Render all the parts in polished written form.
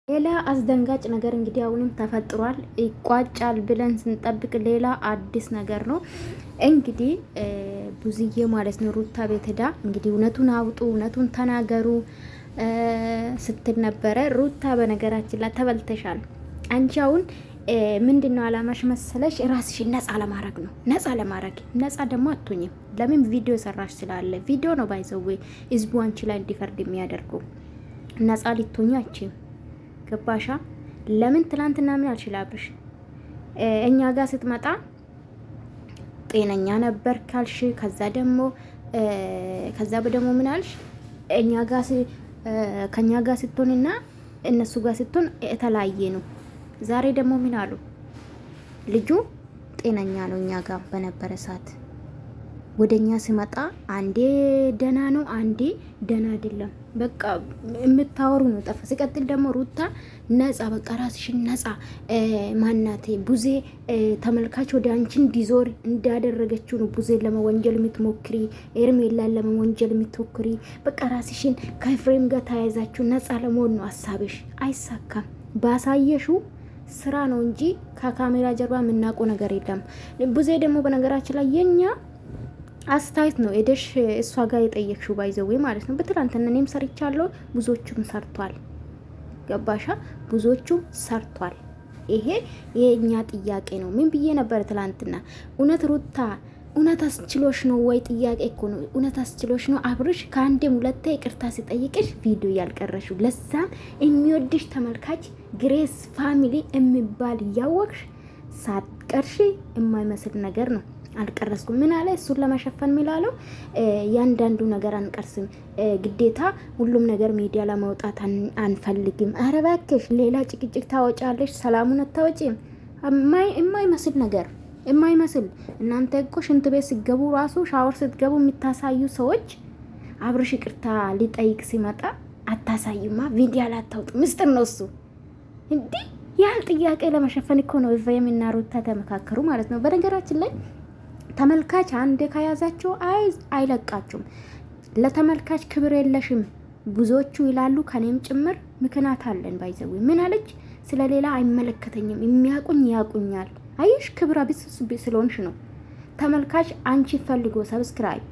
ሌላ አስደንጋጭ ነገር እንግዲህ አሁንም ተፈጥሯል። ይቋጫል ብለን ስንጠብቅ ሌላ አዲስ ነገር ነው እንግዲህ ቡዝዬ ማለት ነው ሩታ ቤት ሄዳ እንግዲህ እውነቱን አውጡ፣ እውነቱን ተናገሩ ስትል ነበረ። ሩታ በነገራችን ላይ ተበልተሻል። አንቺ አሁን ምንድነው አላማሽ መሰለሽ? ራስሽን ነፃ ለማድረግ ነው። ነፃ ለማድረግ ነፃ ደግሞ አትሆኝም። ለምን? ቪዲዮ ሰራሽ ስላለ ቪዲዮ ነው ባይዘዌ ህዝቡ አንቺ ላይ እንዲፈርድ የሚያደርገው። ነፃ ሊትሆኛችም ገባሻ? ለምን ትላንትና ምን አልችላብሽ? እኛ ጋር ስትመጣ ጤነኛ ነበር ካልሽ፣ ከዛ ደግሞ ምን አልሽ? ከኛ ጋር ስትሆንና እነሱ ጋር ስትሆን የተለያየ ነው። ዛሬ ደግሞ ምን አሉ? ልጁ ጤነኛ ነው እኛ ጋር በነበረ ሰዓት። ወደኛ ሲመጣ አንዴ ደና ነው፣ አንዴ ደና አይደለም። በቃ የምታወሩ ነው ጠፋ። ሲቀጥል ደግሞ ሩታ ነፃ፣ በቃ ራስሽን ነፃ ማናቴ ቡዜ ተመልካች ወደ አንቺ እንዲዞር እንዳደረገችው ነው ቡዜ ለመወንጀል የምትሞክሪ፣ ኤርሜላን ለመወንጀል የምትሞክሪ። በቃ ራስሽን ከፍሬም ጋር ተያይዛችሁ ነፃ ለመሆን ነው ሀሳብሽ። አይሳካም። ባሳየሹ ስራ ነው እንጂ ከካሜራ ጀርባ የምናውቀው ነገር የለም። ቡዜ ደግሞ በነገራችን ላይ የኛ አስተያየት ነው ሄደሽ እሷ ጋር የጠየቅሽው ባይዘዌ ማለት ነው። በትላንትና እኔም ሰርቻለሁ፣ ብዙዎቹም ሰርቷል። ገባሻ? ብዙዎቹም ሰርቷል። ይሄ የኛ ጥያቄ ነው። ምን ብዬ ነበር ትላንትና? እውነት ሩታ እውነት አስችሎሽ ነው ወይ? ጥያቄ እኮ ነው። እውነት አስችሎሽ ነው? አብርሽ ከአንዴም ሁለቴ ይቅርታ ሲጠይቅሽ ቪዲዮ ያልቀረሽው፣ ለዛም የሚወድሽ ተመልካች ግሬስ ፋሚሊ የሚባል እያወቅሽ ሳትቀርሽ የማይመስል ነገር ነው። አልቀረስኩም ምን አለ? እሱን ለመሸፈን ሚላለው ያንዳንዱ ነገር አንቀርስም፣ ግዴታ ሁሉም ነገር ሚዲያ ለማውጣት አንፈልግም። አረ እባክሽ ሌላ ጭቅጭቅ ታወጫለሽ፣ ሰላሙን አታወጪም። የማይመስል ነገር የማይመስል። እናንተ እኮ ሽንት ቤት ሲገቡ ራሱ ሻወር ስትገቡ የሚታሳዩ ሰዎች አብርሽ ይቅርታ ሊጠይቅ ሲመጣ አታሳዩማ፣ ቪዲዮ ላታውጡ። ምስጢር ነው እሱ። እንዲህ ያህል ጥያቄ ለመሸፈን እኮ ነው ኤፍሬምና ሩታ ተመካከሩ ማለት ነው። በነገራችን ላይ ተመልካች አንዴ ከያዛቸው አይለቃችሁም። ለተመልካች ክብር የለሽም ብዙዎቹ ይላሉ፣ ከኔም ጭምር ምክንያት አለን። ባይዘው ምን አለች? ስለሌላ አይመለከተኝም፣ የሚያቁኝ ያቁኛል። አይሽ ክብራ ቢስ ስለሆንሽ ነው። ተመልካች አንቺ ፈልጎ ሰብስክራይብ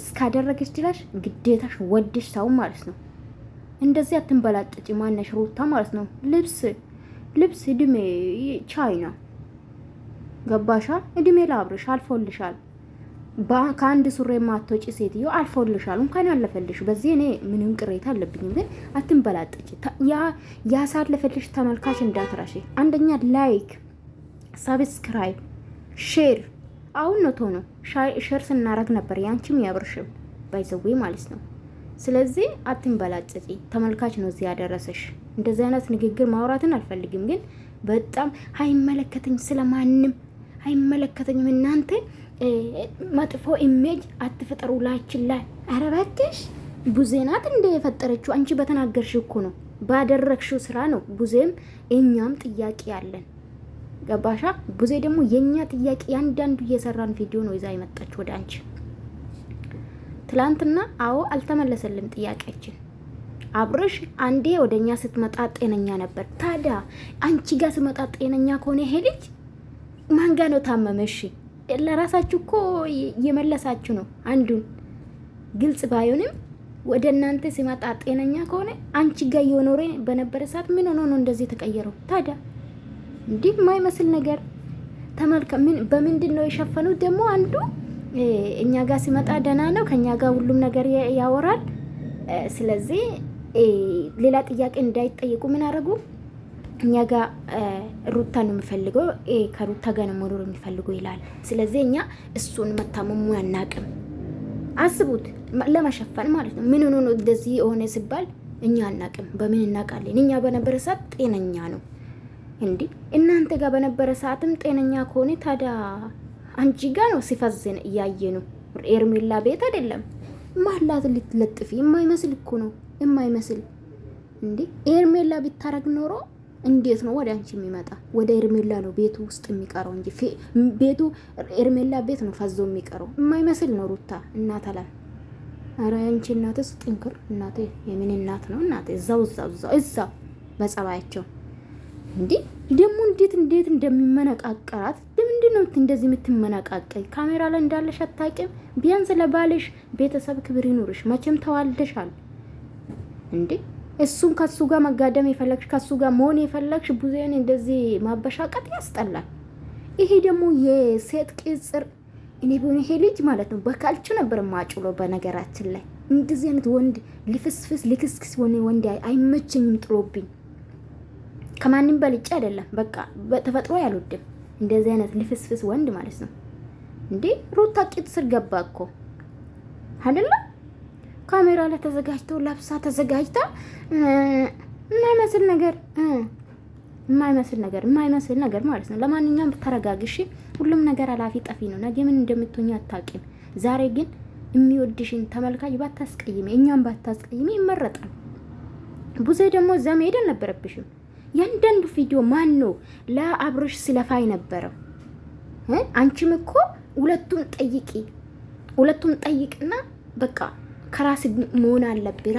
እስካደረገች ድረስ ግዴታሽ ወድሽ ሰው ማለት ነው። እንደዚህ አትንበላጥጪ። ማነሽ ሩታ ማለት ነው። ልብስ እድሜ ቻይና ገባሻ? እድሜ ላብርሽ አልፎልሻል። ከአንድ ሱሬ ማትወጪ ሴትዮ አልፎልሻል። እንኳን ያለፈልሽ በዚህ እኔ ምንም ቅሬታ አለብኝ። ግን አትንበላጥጪ። ያሳለፈልሽ ተመልካች እንዳትረሺ። አንደኛ ላይክ፣ ሰብስክራይብ፣ ሼር አሁን ነው ቶሎ ሼር ስናረግ ነበር ያንቺም ያብርሽም ባይዘዌ ማለት ነው። ስለዚህ አትንበላጥጪ። ተመልካች ነው እዚህ ያደረሰሽ። እንደዚህ አይነት ንግግር ማውራትን አልፈልግም። ግን በጣም አይመለከተኝ፣ ስለማንም አይመለከተኝም። እናንተ መጥፎ ኢሜጅ አትፈጠሩ ላችን ላይ። ኧረ እባክሽ ቡዜናት እንደ የፈጠረችው አንቺ በተናገርሽ እኮ ነው፣ ባደረግሽው ስራ ነው። ቡዜም እኛም ጥያቄ ያለን ገባሻ? ቡዜ ደግሞ የኛ ጥያቄ ያንዳንዱ እየሰራን ቪዲዮ ነው ይዛ የመጣች ወደ አንቺ ትላንትና። አዎ አልተመለሰልም ጥያቄያችን። አብርሽ አንዴ ወደኛ ስትመጣ ጤነኛ ነበር። ታዲያ አንቺ ጋር ስትመጣ ጤነኛ ከሆነ ይሄ ልጅ ማን ጋር ነው ታመመሽ? ለራሳችሁ እኮ እየመለሳችሁ ነው። አንዱን ግልጽ ባይሆንም ወደ እናንተ ሲመጣ ጤነኛ ከሆነ አንቺ ጋር እየኖረ በነበረ ሰዓት ምን ሆኖ ነው እንደዚህ ተቀየረው? ታዲያ እንዲህ የማይመስል ነገር ተመልከ። በምንድን ነው የሸፈኑት? ደግሞ አንዱ እኛ ጋር ሲመጣ ደህና ነው፣ ከኛ ጋር ሁሉም ነገር ያወራል። ስለዚህ ሌላ ጥያቄ እንዳይጠየቁ ምን አደረጉ? እኛ ጋር ሩታ ነው የሚፈልገው፣ ከሩታ ጋር ነው መኖር የሚፈልገው ይላል። ስለዚህ እኛ እሱን መታመሙ አናቅም። አስቡት፣ ለመሸፈን ማለት ነው። ምን ሆኖ ነው እንደዚህ የሆነ ሲባል እኛ አናቅም። በምን እናቃለን? እኛ በነበረ ሰዓት ጤነኛ ነው። እንዲህ እናንተ ጋር በነበረ ሰዓትም ጤነኛ ከሆነ ታዲያ አንቺ ጋር ነው ሲፈዝን እያየ ነው። ኤርሜላ ቤት አይደለም ማላት ልትለጥፊ የማይመስል እኮ ነው የማይመስል። እንዲህ ኤርሜላ ቢታረግ ኖሮ እንዴት ነው ወደ አንቺ የሚመጣ? ወደ ኤርሜላ ነው ቤቱ ውስጥ የሚቀረው እንጂ ቤቱ ኤርሜላ ቤት ነው ፈዞ የሚቀረው። የማይመስል ነው ሩታ እናት አላ። ኧረ አንቺ እናትስ ጥንክር እናቴ የምን እናት ነው እናቴ? እዛው በጸባያቸው። እንዲህ ደግሞ እንዴት እንደሚመነቃቀራት ለምንድን ነው እንደዚህ የምትመነቃቀል? ካሜራ ላይ እንዳለሽ አታውቂም? ቢያንስ ለባልሽ ቤተሰብ ክብር ይኑርሽ። መቼም ተዋልደሻል እንዴ። እሱን ከሱ ጋር መጋደም የፈለግሽ ከሱ ጋር መሆን የፈለግሽ ቡዜን እንደዚህ ማበሻቀጥ ያስጠላል። ይሄ ደግሞ የሴት ቅጽር እኔ ቢሆን ይሄ ልጅ ማለት ነው በካልቹ ነበር ማጭሎ። በነገራችን ላይ እንደዚህ አይነት ወንድ ልፍስፍስ ልክስክስ ሆነ ወንድ አይመቸኝም፣ ጥሎብኝ ከማንም በልጬ አይደለም። በቃ በተፈጥሮ ያልወድም እንደዚህ አይነት ልፍስፍስ ወንድ ማለት ነው። እንዴ ሩታ ቂጥ ስር ገባ እኮ አይደለ? ካሜራ ላይ ተዘጋጅተው ለብሳ ተዘጋጅታ የማይመስል ነገር ማለት ነው። ለማንኛውም ተረጋግሽ። ሁሉም ነገር አላፊ ጠፊ ነው። ነገ ምን እንደምትሆኝ አታውቂም። ዛሬ ግን የሚወድሽን ተመልካች ባታስቀይሚ፣ እኛም ባታስቀይሚ ይመረጣል። ቡዜ ደግሞ እዛ መሄድ አልነበረብሽም። ያንዳንዱ ቪዲዮ ማን ነው ለአብርሽ ስለፋ ነበረው? አንቺም እኮ ሁለቱም ጠይቅና በቃ ከራስ መሆን አለብህ።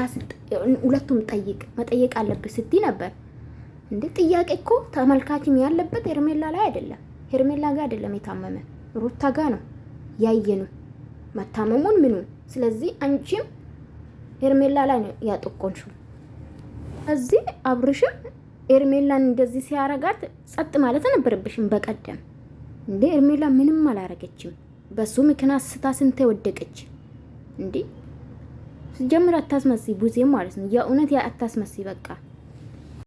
ሁለቱም መጠየቅ አለብህ ስትይ ነበር እንዴ። ጥያቄ እኮ ተመልካችም ያለበት ሄርሜላ ላይ አይደለም፣ ሄርሜላ ጋር አይደለም የታመመ ሩታ ጋር ነው ያየነው መታመሙን ምኑን። ስለዚህ አንቺም ሄርሜላ ላይ ነው ያጠቆንሽው። እዚህ አብርሽም ሄርሜላን እንደዚህ ሲያረጋት ጸጥ ማለት ነበረብሽም በቀደም። እንዴ ሄርሜላ ምንም አላረገችም። በሱ ምክንያት ስታ ስንት ወደቀች እንዴ። ጀምር አታስመሲ ቡዜ ማለት ነው። የእውነት አታስመሲ በቃ።